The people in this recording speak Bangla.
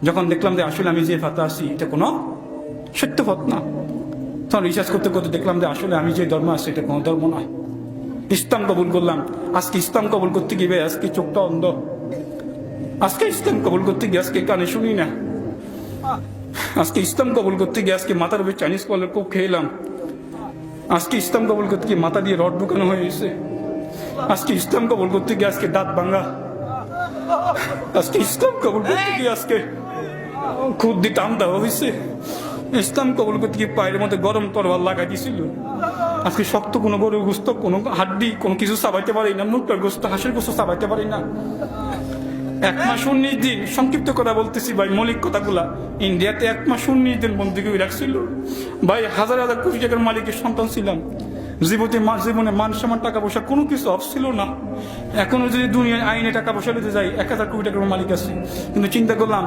যখন দেখলাম যে আসলে আমি যে ফাতে আছি এটা কোনো সত্য পথ না, তখন রিসার্চ করতে করতে দেখলাম যে আসলে আমি যে ধর্ম আছি এটা কোনো ধর্ম নয়। ইসলাম কবুল করলাম। আজকে ইসলাম কবুল করতে গিয়ে আজকে চোখটা অন্ধ, আজকে ইসলাম কবুল করতে গিয়ে আজকে কানে শুনি না, আজকে ইসলাম কবুল করতে গিয়ে আজকে মাথার উপরে চাইনিজ কলের কোপ খেলাম, আজকে ইসলাম কবুল করতে গিয়ে মাথা দিয়ে রড ঢুকানো হয়ে গেছে, আজকে ইসলাম কবুল করতে গিয়ে আজকে দাঁত ভাঙা, আজকে ইসলাম কবুল করতে গিয়ে আজকে খুদ দিয়ে টান দেওয়া হয়েছে, ইসলাম কবুল করতে গিয়ে পায়ের মধ্যে গরম তরোয়াল লাগাই দিয়েছিল। আজকে শক্ত কোনো গরুর গোস্ত, কোনো হাড্ডি, কোনো কিছু চাবাইতে পারি না, মুখটার গোস্ত, হাঁসের গোস্ত চাবাইতে পারি না। 1 মাস 19 দিন, সংক্ষিপ্ত কথা বলতেছি ভাই, মৌলিক কথাগুলা। ইন্ডিয়াতে 1 মাস 19 দিন বন্দী করে রাখছিল ভাই। হাজার হাজার কোটি টাকার মালিকের সন্তান ছিলাম। জীবনে মান সম্মান, টাকা পয়সা কোনো কিছু অফ ছিল না। এখনো যদি দুনিয়ায় আইনে টাকা পয়সা নিতে যাই 1000 কোটি টাকার মালিক আছে, কিন্তু চিন্তা করলাম